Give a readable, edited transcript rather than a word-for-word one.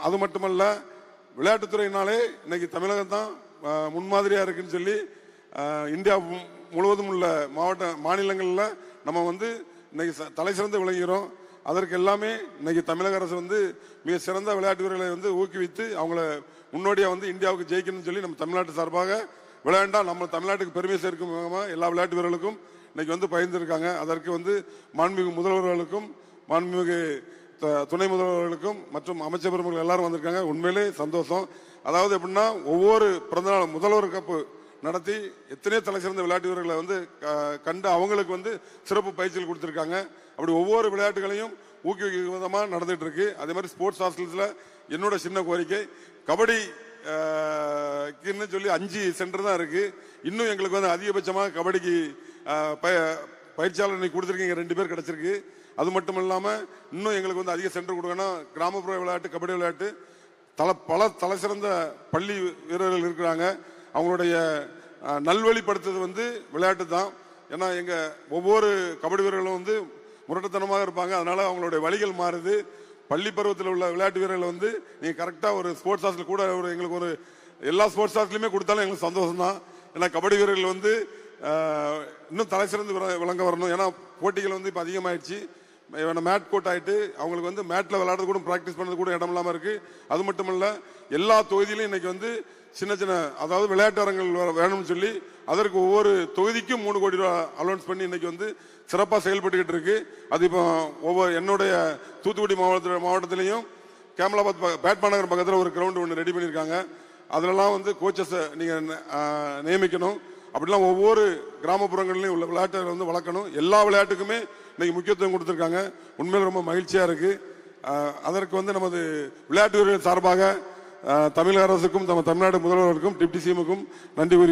அது மட்டுமல்ல, விளையாட்டுத்துறையினாலே இன்னைக்கு தமிழகம் தான் முன்மாதிரியா இருக்குன்னு சொல்லி இந்தியா முழுவதும் உள்ள மாநிலங்களில் நம்ம இன்னைக்கு தலை சிறந்து விளங்குகிறோம். அதற்கு எல்லாமே இன்னைக்கு தமிழக அரசு மிக சிறந்த விளையாட்டு வீரர்களை ஊக்குவித்து அவங்கள முன்னோடியா இந்தியாவுக்கு ஜெயிக்கணும்னு சொல்லி நம்ம தமிழ்நாட்டு சார்பாக விளையாண்டா நம்ம தமிழ்நாட்டுக்கு பெருமை சேர்க்கும் விதமாக எல்லா விளையாட்டு வீரர்களுக்கும் இன்னைக்கு பகிர்ந்திருக்காங்க. அதற்கு மாண்புமிகு முதல்வர்களுக்கும் மாண்புமிகு துணை முதல்வர்களுக்கும் மற்றும் அமைச்சர் பெருமக்கள் எல்லாரும் வந்திருக்காங்க. உண்மையிலே சந்தோஷம். அதாவது எப்படின்னா, ஒவ்வொரு பிறந்தநாள் முதல்வர் கப்பு நடத்தி எத்தனையோ தலை சிறந்த விளையாட்டு வீரர்களை கண்டு அவங்களுக்கு சிறப்பு பயிற்சிகள் கொடுத்துருக்காங்க. அப்படி ஒவ்வொரு விளையாட்டுகளையும் ஊக்குவிக்கும் விதமாக நடந்துட்டு இருக்கு. அதே மாதிரி ஸ்போர்ட்ஸ் ஹாஸ்டல்ஸ்ல என்னோட சின்ன கோரிக்கை, கபடி சொல்லி 5 சென்டர் தான் இருக்கு. இன்னும் எங்களுக்கு அதிகபட்சமாக கபடிக்கு பயிற்சியாளர் இன்னைக்கு கொடுத்துருக்கீங்க, 2 பேர் கிடைச்சிருக்கு. அது மட்டும் இல்லாம இன்னும் எங்களுக்கு அதிக சென்டர் கொடுக்கணும். கிராமப்புற விளையாட்டு கபடி விளையாட்டு பல தலை சிறந்த பள்ளி வீரர்கள் இருக்கிறாங்க. அவங்களுடைய நல்வழிப்படுத்துறது விளையாட்டு தான். ஏன்னா எங்க ஒவ்வொரு கபடி வீரர்களும் முரட்டுத்தனமாக இருப்பாங்க. அதனால அவங்களுடைய வழிகள் மாறுது. பள்ளி பருவத்தில் உள்ள விளையாட்டு வீரர்கள் நீங்க கரெக்டா ஒரு ஸ்போர்ட்ஸ் ஹாஸ்டல் கூட எங்களுக்கு எல்லா ஸ்போர்ட்ஸ் ஹாஸ்டலுமே கொடுத்தாலும் எங்களுக்கு சந்தோஷம் தான். ஏன்னா கபடி வீரர்கள் இன்னும் தலை சிறந்து விளங்க வரணும். ஏன்னா போட்டிகள் இப்போ அதிகமாயிடுச்சு. மேட் கோட் ஆயிட்டு அவங்களுக்கு மேட்ல விளையாடுறது கூட பிராக்டிஸ் பண்ணது கூட இடம் இல்லாம இருக்கு. அது மட்டும் இல்ல, எல்லா தொகுதியிலும் இன்னைக்கு சின்ன சின்ன அதாவது விளையாட்டு அரங்குகள் வேணும்னு சொல்லி அதற்கு ஒவ்வொரு தொகுதிக்கும் 3 கோடி ரூபாய் அலோன்ஸ் பண்ணி இன்னைக்கு சிறப்பாக செயல்பட்டுக்கிட்டு இருக்கு. அது இப்போ என்னுடைய தூத்துக்குடி மாவட்டத்திலையும் கேமலாபாத் பேட்மாநகர் பக்கத்தில் ஒரு கிரவுண்ட் ஒன்று ரெடி பண்ணியிருக்காங்க. அதுலலாம் கோச்சஸ் நீங்க நியமிக்கணும். அப்படிலாம் ஒவ்வொரு கிராமப்புறங்கள்லையும் உள்ள விளையாட்டுகளை வளர்க்கணும். எல்லா விளையாட்டுக்குமே இன்னைக்கு முக்கியத்துவம் கொடுத்துருக்காங்க. உண்மையில் ரொம்ப மகிழ்ச்சியா இருக்கு. அதற்கு நமது விளையாட்டு வீரர்கள் சார்பாக தமிழக அரசுக்கும் தமிழ்நாடு முதல்வருக்கும் டிப்டி சிஎமுக்கும் நன்றி கூறி